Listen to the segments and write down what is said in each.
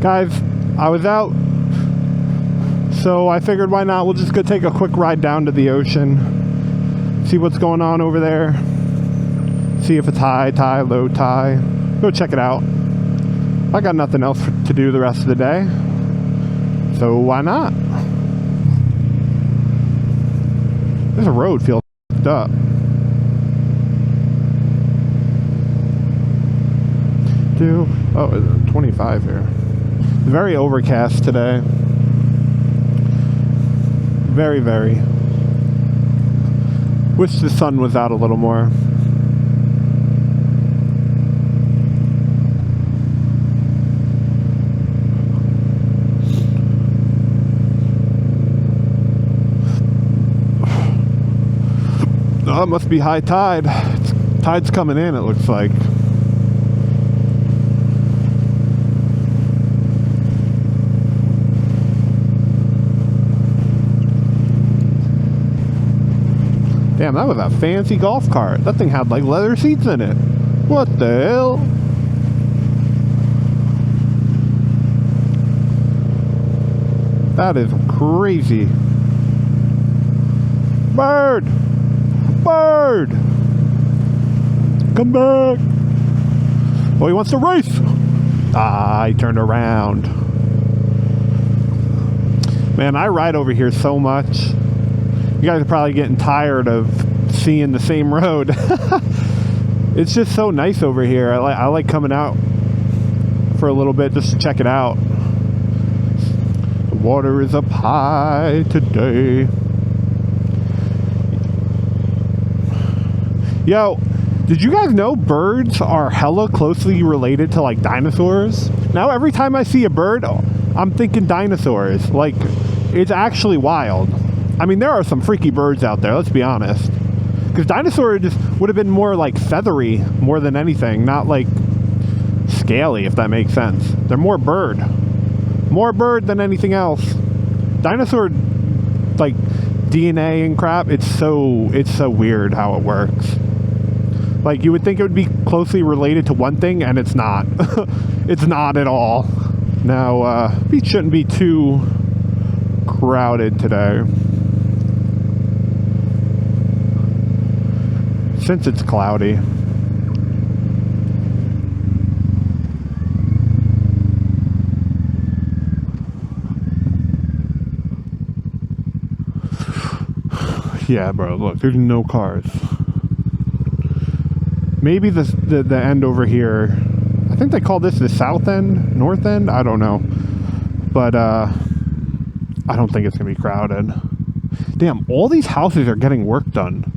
Guys, I was out, so I figured why not, we'll just go take a quick ride down to the ocean, see what's going on over there, see if it's high tide, low tide, go check it out. I got nothing else to do the rest of the day, so why not? This road feels f***ed up. Oh, it's 25 here. Very overcast today. Very, very. Wish the sun was out a little more. Oh, it must be high tide. Tide's coming in, it looks like. Damn, that was a fancy golf cart. That thing had like leather seats in it. What the hell? That is crazy. Bird! Bird! Come back! Oh, he wants to race! Ah, he turned around. Man, I ride over here so much. You guys are probably getting tired of seeing the same road. It's just so nice over here. I like coming out for a little bit just to check it out. The water is up high today. Yo, did you guys know birds are hella closely related to like dinosaurs? Now every time I see a bird, I'm thinking dinosaurs. Like, it's actually wild. I mean, there are some freaky birds out there, let's be honest. Because dinosaurs just would have been more like feathery more than anything, not like scaly, if that makes sense. They're more bird. More bird than anything else. Dinosaur, like, DNA and crap, it's so weird how it works. Like, you would think it would be closely related to one thing, and it's not. It's not at all. Now, beach shouldn't be too crowded today. Since it's cloudy. Yeah, bro, look, there's no cars. Maybe the end over here, I think they call this the south end, north end, I don't know. But I don't think it's gonna be crowded. Damn, all these houses are getting work done.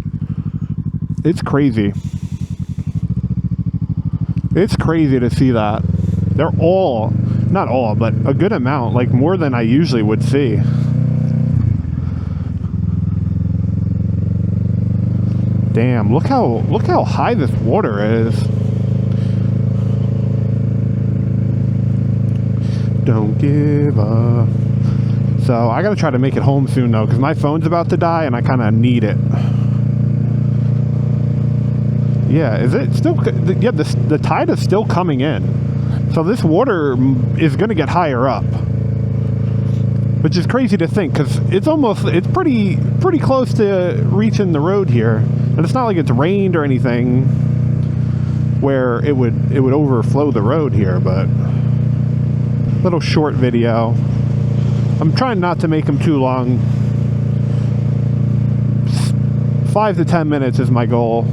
It's crazy. It's crazy to see that. They're all, not all, but a good amount, like more than I usually would see. Damn, look how high this water is. Don't give up. So I gotta try to make it home soon though, because my phone's about to die and I kind of need it. Yeah, is it still? Yeah, the tide is still coming in. So this water is going to get higher up. Which is crazy to think, because it's pretty close to reaching the road here. And it's not like it's rained or anything where it would overflow the road here, but little short video. I'm trying not to make them too long. 5 to 10 minutes is my goal.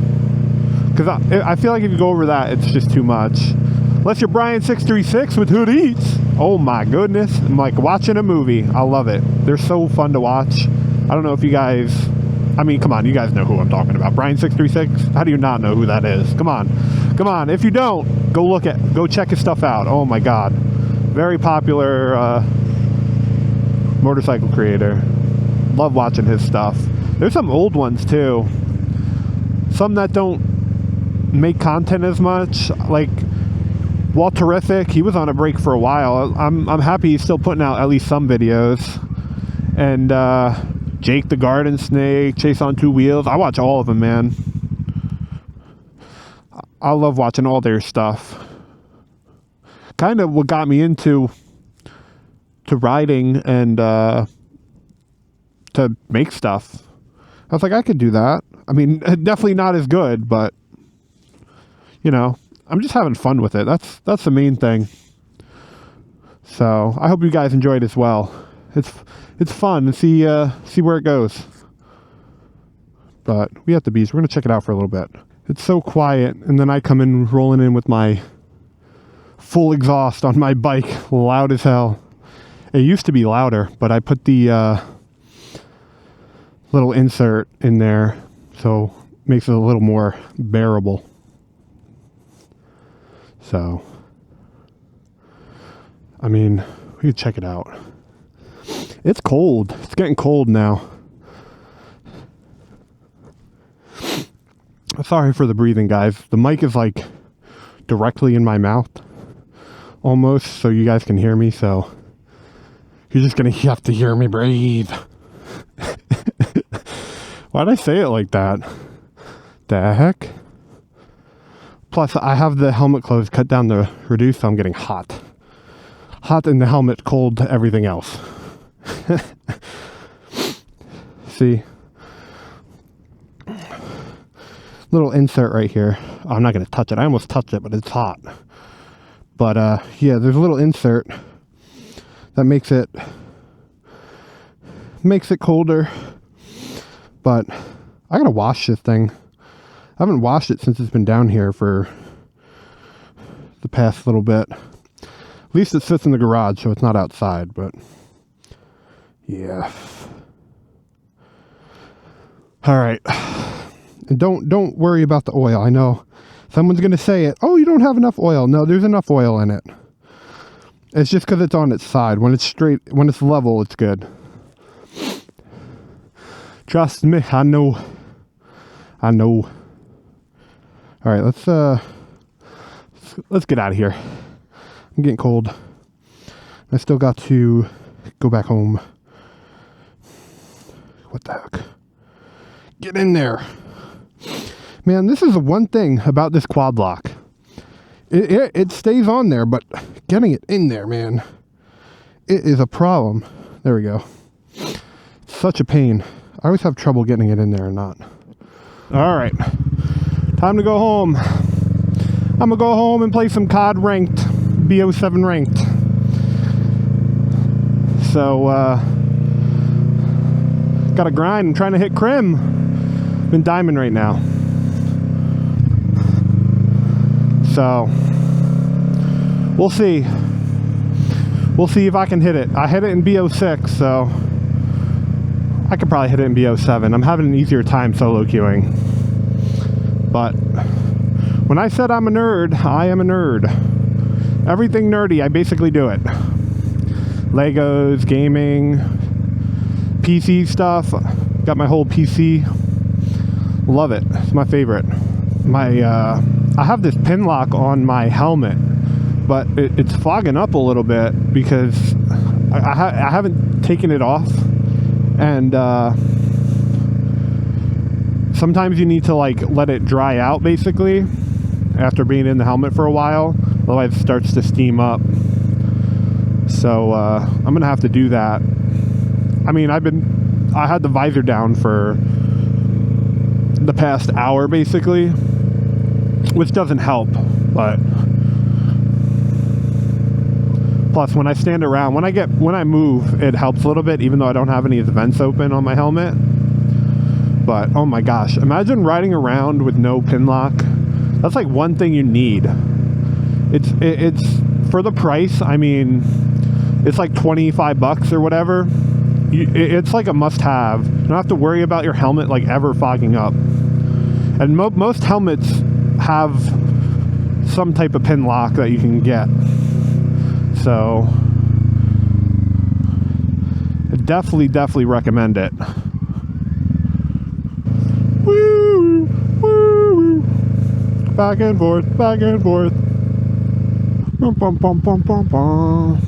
Because I feel like if you go over that, it's just too much. Unless you're Brian636 with Hood Eats. Oh my goodness. I'm like watching a movie. I love it. They're so fun to watch. I don't know if you guys... I mean, come on. You guys know who I'm talking about. Brian636? How do you not know who that is? Come on. Come on. If you don't, go check his stuff out. Oh my God. Very popular motorcycle creator. Love watching his stuff. There's some old ones too. Some that don't make content as much, like Walterific. He was on a break for a while. I'm happy he's still putting out at least some videos. And Jake the Garden Snake, Chase on Two Wheels. I watch all of them, man. I love watching all their stuff. Kind of what got me into to riding and to make stuff. I was like, I could do that. I mean, definitely not as good, but you know, I'm just having fun with it. That's the main thing. So I hope you guys enjoyed as well. It's fun to see where it goes. But we have the bees. We're gonna check it out for a little bit. It's so quiet, and then I come in rolling in with my full exhaust on my bike, loud as hell. It used to be louder, but I put the little insert in there, so it makes it a little more bearable. So, I mean, we could check it out. It's cold. It's getting cold now. Sorry for the breathing, guys. The mic is like directly in my mouth, almost, so you guys can hear me, so you're just gonna have to hear me breathe. Why'd I say it like that? The heck? Plus, I have the helmet closed, cut down to reduce, so I'm getting hot. Hot in the helmet, cold everything else. See? Little insert right here. Oh, I'm not going to touch it. I almost touched it, but it's hot. But, yeah, there's a little insert that makes it colder. But I got to wash this thing. I haven't washed it since it's been down here for the past little bit. At least it sits in the garage, so it's not outside, but yeah. All right. And don't worry about the oil. I know someone's going to say it. Oh, you don't have enough oil. No, there's enough oil in it. It's just because it's on its side. When it's straight, when it's level, it's good. Trust me, I know. I know. All right, let's get out of here. I'm getting cold. I still got to go back home. What the heck? Get in there. Man, this is the one thing about this quad lock. It stays on there, but getting it in there, man, it is a problem. There we go. It's such a pain. I always have trouble getting it in there or not. All right. Time to go home. I'm gonna go home and play some COD ranked, BO7 ranked. So, gotta grind. I'm trying to hit Crim. I'm in Diamond right now. So, we'll see. We'll see if I can hit it. I hit it in BO6, so I could probably hit it in BO7. I'm having an easier time solo queuing. But when I said I'm a nerd, I am a nerd. Everything nerdy, I basically do it. Legos, gaming, PC stuff. Got my whole PC. Love it. It's my favorite. I have this pin lock on my helmet, but it's fogging up a little bit because I haven't taken it off. And sometimes you need to like let it dry out basically after being in the helmet for a while, otherwise it starts to steam up. So I'm gonna have to do that. I mean, I had the visor down for the past hour basically, which doesn't help, but plus when I stand around, when I move, it helps a little bit, even though I don't have any of the vents open on my helmet. But oh my gosh, imagine riding around with no pin lock. That's like one thing you need. It's for the price. I mean, it's like 25 bucks or whatever. It's like a must-have. You don't have to worry about your helmet like ever fogging up. And most helmets have some type of pin lock that you can get. So I definitely recommend it. Woo, woo, back and forth, back and forth. Bum, bum, bum, bum, bum, bum.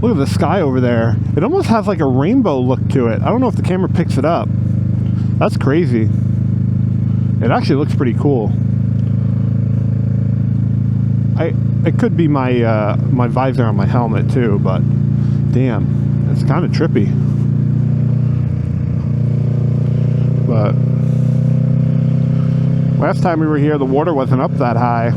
Look at the sky over there. It almost has like a rainbow look to it. I don't know if the camera picks it up. That's crazy. It actually looks pretty cool. it could be my my visor on my helmet too, but damn, it's kind of trippy. But last time we were here, the water wasn't up that high.